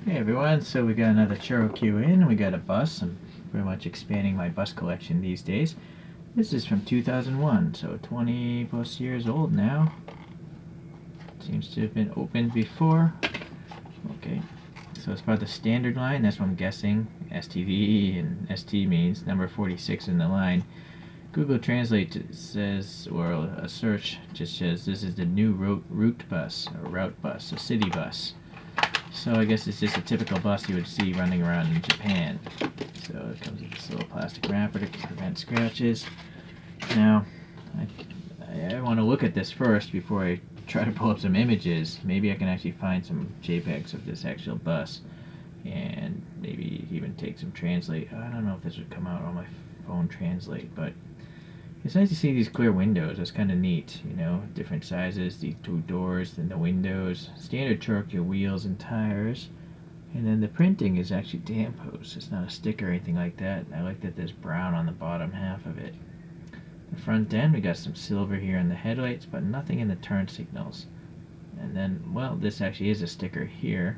Hey everyone, so we got another ChoroQ in, we got a bus. I'm pretty much expanding my bus collection these days. This is from 2001, so 20 plus years old now. Seems to have been opened before. Okay, so it's part of the standard line, that's what I'm guessing. STV and ST means number 46 in the line. Google Translate says, or a search just says, this is the new route bus, or route bus, a city bus. So I guess it's just a typical bus you would see running around in Japan. So it comes with this little plastic wrapper to prevent scratches. Now, I want to look at this first before I try to pull up some images. Maybe I can actually find some JPEGs of this actual bus and maybe even take some translate. I don't know if this would come out on my phone translate, but it's nice to see these clear windows. That's kind of neat, you know, different sizes, these two doors, and the windows, standard ChoroQ wheels and tires, and then the printing is actually Dampost. It's not a sticker or anything like that. I like that there's brown on the bottom half of it. The front end, we got some silver here in the headlights, but nothing in the turn signals. And then, well, this actually is a sticker here.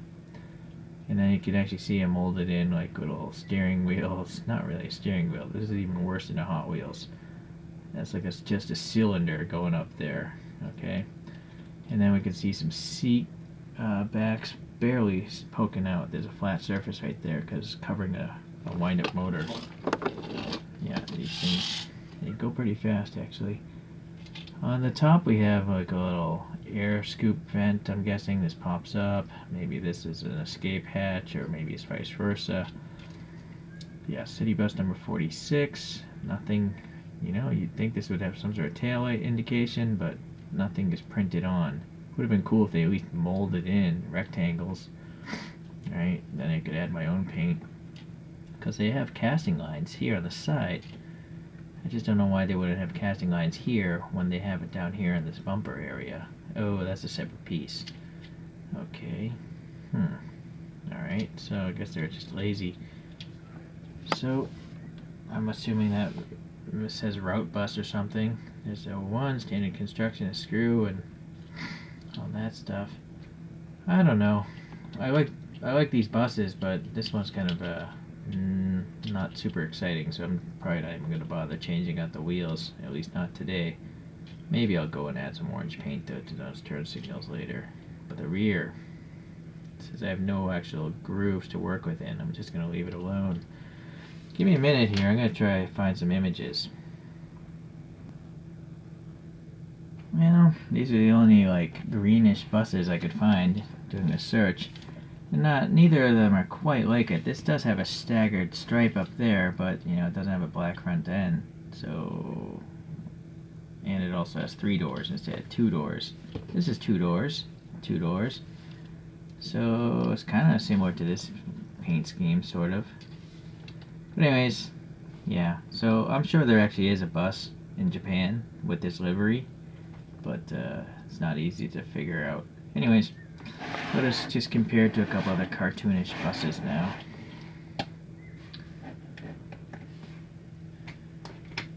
And then you can actually see it molded in like little steering wheels. Not really a steering wheel. This is even worse than a Hot Wheels. That's like just a cylinder going up there, okay? And then we can see some seat backs barely poking out. There's a flat surface right there because it's covering a wind-up motor. Yeah, these things, they go pretty fast actually. On the top we have like a little air scoop vent. I'm guessing this pops up. Maybe this is an escape hatch, or maybe it's vice versa. Yeah, city bus number 46. Nothing. You know, you'd think this would have some sort of taillight indication, but nothing is printed on. Would have been cool if they at least molded in rectangles. Right, then I could add my own paint. Because they have casting lines here on the side. I just don't know why they wouldn't have casting lines here when they have it down here in this bumper area. Oh, that's a separate piece. Okay. Alright, so I guess they're just lazy. So, I'm assuming that it says route bus or something. There's a one standard construction, a screw, and all that stuff. I don't know. I like these buses, but this one's kind of not super exciting. So I'm probably not even going to bother changing out the wheels. At least not today. Maybe I'll go and add some orange paint to those turn signals later. But the rear, since I have no actual grooves to work within, I'm just going to leave it alone. Give me a minute here. I'm going to try to find some images. Well, these are the only like greenish buses I could find doing a search. And neither of them are quite like it. This does have a staggered stripe up there, but you know, it doesn't have a black front end. So, and it also has 3 doors instead of 2 doors. This is 2 doors, 2 doors. So it's kind of similar to this paint scheme, sort of. But anyways, yeah, so I'm sure there actually is a bus in Japan with this livery, but it's not easy to figure out. Anyways, let us just compare it to a couple other cartoonish buses now.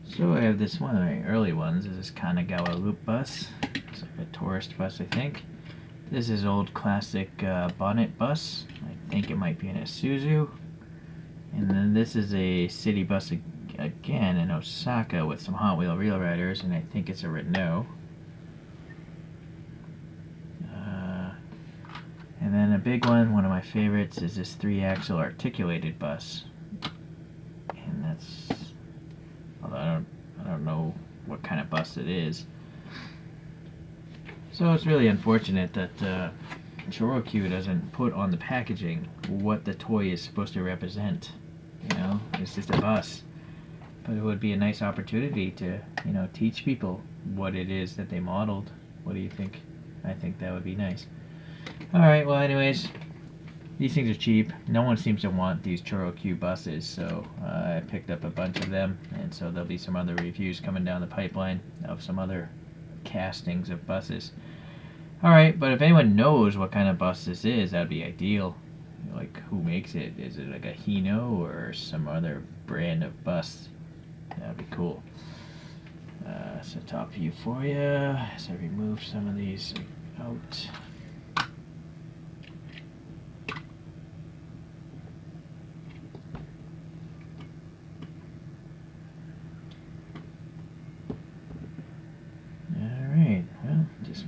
So I have this one of the early ones. This is Kanagawa Loop Bus. It's like a tourist bus, I think. This is old classic bonnet bus. I think it might be an Isuzu. And then this is a city bus again in Osaka with some Hot Wheel Real Riders, and I think it's a Renault. And then a big one of my favorites, is this 3-axle articulated bus. And that's, although I don't know what kind of bus it is. So it's really unfortunate that ChoroQ doesn't put on the packaging what the toy is supposed to represent. You know, it's just a bus. But it would be a nice opportunity to, you know, teach people what it is that they modeled. What do you think? I think that would be nice. Alright, well anyways, these things are cheap. No one seems to want these ChoroQ buses, so I picked up a bunch of them, and so there'll be some other reviews coming down the pipeline of some other castings of buses. Alright, but if anyone knows what kind of bus this is, that'd be ideal. Like, who makes it? Is it like a Hino or some other brand of bus? That'd be cool. So top view for you. As I remove some of these out.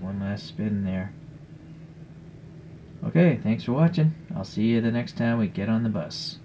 one last spin there. Okay, thanks for watching. I'll see you the next time we get on the bus.